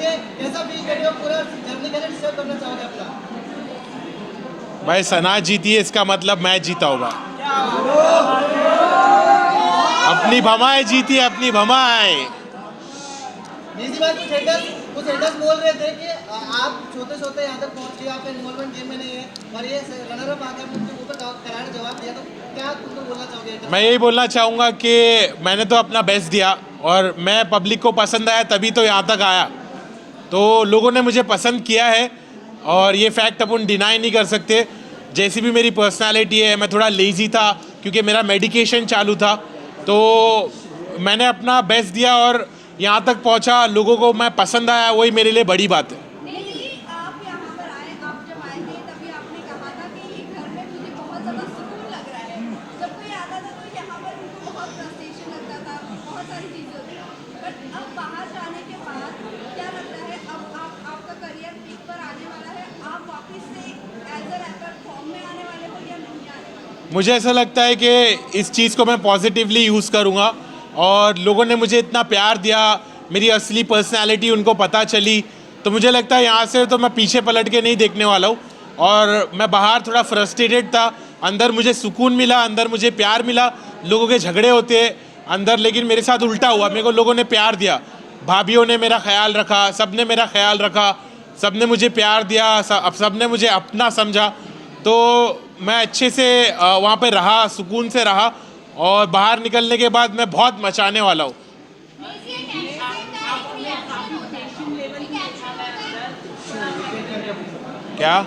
के कैसा फील कर रहे हो, पूरा जर्नी कैसे शेयर करना चाहोगे अपना? भाई सना जीती है इसका मतलब मैं जीता होगा। अपनी भमाएं जीती है, अपनी भमाएं। निजी भाई कुछ हेटर्स बोल रहे थे कि आप छोटे छोटे यहाँ तक पहुँचे, आपका इन्वॉल्वमेंट गेम में नहीं है और ये रनर अप आकर मुझे ऊपर करारा जवाब दिया, तो क्या तुमको बोलना चाहोगे? मैं यही बोलना चाहूँगा कि मैंने तो अपना बेस्ट दिया और मैं पब्लिक को पसंद आया तभी तो यहाँ तक आया। तो लोगों ने मुझे पसंद किया है और ये फैक्ट अपन डिनाई नहीं कर सकते। जैसी भी मेरी पर्सनालिटी है, मैं थोड़ा लेज़ी था क्योंकि मेरा मेडिकेशन चालू था, तो मैंने अपना बेस्ट दिया और यहाँ तक पहुँचा। लोगों को मैं पसंद आया, वही मेरे लिए बड़ी बात है। आप यहाँ पर आए, आप जब आए थे तभी आपने कहा था कि ये घर में मुझे बहुत ज़्यादा सुकून लग रहा है। जब कोई आता था तो यहाँ पर उनको बहुत फ्रस्ट्रेशन लगता था, बहुत सारी चीज़ें होती थी। बट अब बाहर जाने के बाद क्या लगता है, अब आपका करियर पीक पर आने वाला है, आप वापस से एज अ रैपर फॉर्म में आने वाले हो या नहीं आने वाले? मुझे ऐसा लगता है कि इस चीज़ को मैं पॉजिटिवली यूज़ करूँगा और लोगों ने मुझे इतना प्यार दिया, मेरी असली पर्सनैलिटी उनको पता चली, तो मुझे लगता है यहाँ से तो मैं पीछे पलट के नहीं देखने वाला हूँ। और मैं बाहर थोड़ा फ्रस्ट्रेटेड था, अंदर मुझे सुकून मिला, अंदर मुझे प्यार मिला। लोगों के झगड़े होते हैं अंदर, लेकिन मेरे साथ उल्टा हुआ, मेरे को लोगों ने प्यार दिया। भाभीयों ने मेरा ख्याल रखा, सब ने मेरा ख्याल रखा, सब ने मुझे प्यार दिया, सब ने मुझे अपना समझा। तो मैं अच्छे से वहाँ पे रहा, सुकून से रहा और बाहर निकलने के बाद मैं बहुत मचाने वाला हूँ। क्या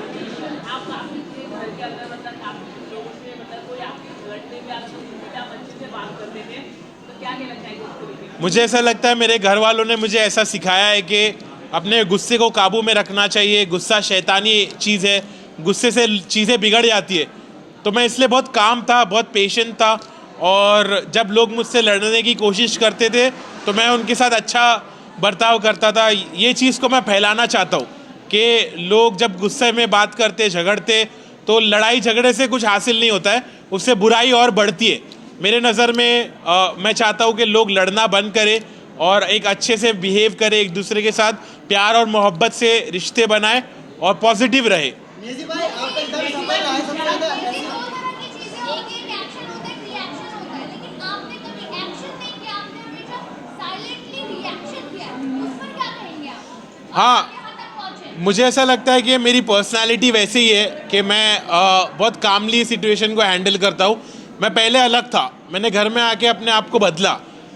मुझे ऐसा लगता है मेरे घर वालों ने मुझे ऐसा सिखाया है कि अपने गुस्से को काबू में रखना चाहिए। गुस्सा शैतानी चीज़ है, गुस्से से चीज़ें बिगड़ जाती है। तो मैं इसलिए बहुत काम था, बहुत पेशेंट था और जब लोग मुझसे लड़ने की कोशिश करते थे तो मैं उनके साथ अच्छा बर्ताव करता था। ये चीज़ को मैं फैलाना चाहता हूँ कि लोग जब गुस्से में बात करते, झगड़ते, तो लड़ाई झगड़े से कुछ हासिल नहीं होता है, उससे बुराई और बढ़ती है। मेरे नज़र में मैं चाहता हूँ कि लोग लड़ना बंद करें और एक अच्छे से बिहेव करें, एक दूसरे के साथ प्यार और मोहब्बत से रिश्ते बनाएं और पॉजिटिव रहे। निजी भाई आपका एकदम सफल रहा है, सबसे ज़्यादा हाँ, मुझे ऐसा लगता है कि मेरी पर्सनालिटी वैसे ही है कि मैं बहुत कामली सिचुएशन को हैंडल करता हूँ। मैं पहले अलग था, मैंने घर में आके अपने आप को बदला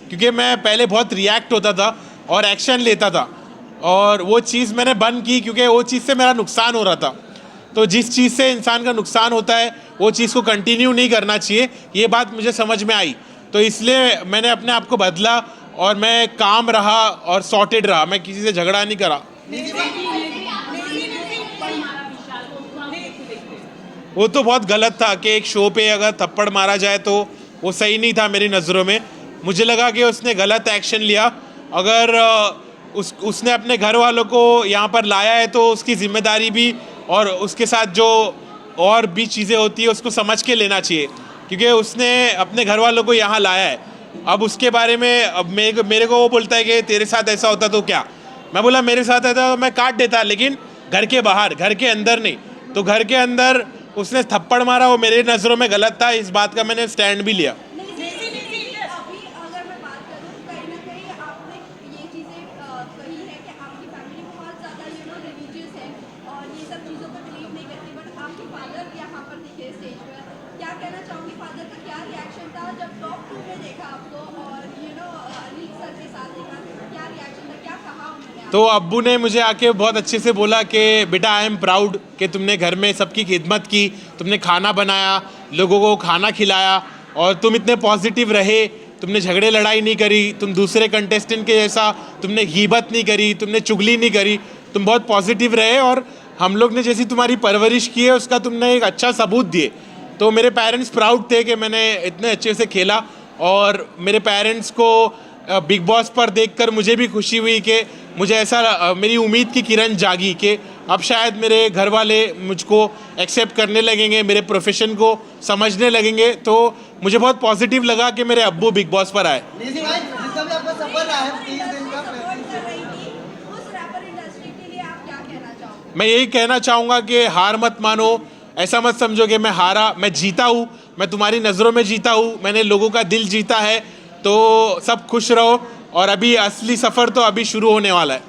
क्योंकि मैं पहले बहुत रिएक्ट होता था और एक्शन लेता था और वो चीज़ मैंने बंद की क्योंकि वो चीज़ से मेरा नुकसान हो रहा था। तो जिस चीज़ से इंसान का नुकसान होता है वो चीज़ को कंटिन्यू नहीं करना चाहिए, ये बात मुझे समझ में आई। तो इसलिए मैंने अपने आप को बदला और मैं काम रहा और सॉर्टेड रहा, मैं किसी से झगड़ा नहीं करा। वो तो बहुत गलत था कि एक शो पे अगर थप्पड़ मारा जाए तो वो सही नहीं था मेरी नज़रों में। मुझे लगा कि उसने गलत एक्शन लिया। अगर उसने अपने घर वालों को यहाँ पर लाया है तो उसकी जिम्मेदारी भी और उसके साथ जो और भी चीज़ें होती है उसको समझ के लेना चाहिए क्योंकि उसने अपने घर वालों को यहाँ लाया है। अब उसके बारे में अब मेरे को वो बोलता है कि तेरे साथ ऐसा होता तो क्या। मैं बोला मेरे साथ ऐसा तो मैं काट देता, लेकिन घर के बाहर, घर के अंदर नहीं। तो घर के अंदर उसने थप्पड़ मारा, वो मेरे नज़रों में गलत था, इस बात का मैंने स्टैंड भी लिया। अभी अगर मैं बात करूँ, कहीं ना कहीं आपने ये चीज़ें कही है कि आपकी फैमिली बहुत ज़्यादा रिलीजियस है और ये सब चीज़ों पर बिलीव नहीं करती, बट आपके फादर यहाँ पर दिखे स्टेज पर। क्या कहना चाहूँगी, फादर का क्या रिएक्शन था जब टॉप 2 में देखा आपको और अनिल सर के साथ देखा, क्या रिएक्शन था, क्या कहा उन्होंने? तो अब्बू ने मुझे आके बहुत अच्छे से बोला कि बेटा आई एम प्राउड कि तुमने घर में सबकी खिदमत की, तुमने खाना बनाया, लोगों को खाना खिलाया और तुम इतने पॉजिटिव रहे, तुमने झगड़े लड़ाई नहीं करी, तुम दूसरे कंटेस्टेंट के जैसा तुमने गीबत नहीं करी, तुमने चुगली नहीं करी, तुम बहुत पॉजिटिव रहे और हम लोग ने जैसी तुम्हारी परवरिश की है उसका तुमने एक अच्छा सबूत दिए। तो मेरे पेरेंट्स प्राउड थे कि मैंने इतने अच्छे से खेला और मेरे पेरेंट्स को बिग बॉस पर देखकर मुझे भी खुशी हुई कि मुझे ऐसा मेरी उम्मीद की किरण जागी कि अब शायद मेरे घर वाले मुझको एक्सेप्ट करने लगेंगे, मेरे प्रोफेशन को समझने लगेंगे। तो मुझे बहुत पॉजिटिव लगा कि मेरे अब्बू बिग बॉस पर आए। निजी भाई जितना भी आपका सफर रहा है 30 दिन का सपोर्ट कर रही थी उस रैपर मैं यही कहना चाहूँगा कि हार मत मानो, ऐसा मत समझो कि मैं हारा, मैं जीता हूँ, मैं तुम्हारी नज़रों में जीता हूँ, मैंने लोगों का दिल जीता है। तो सब खुश रहो और अभी असली सफ़र तो अभी शुरू होने वाला है।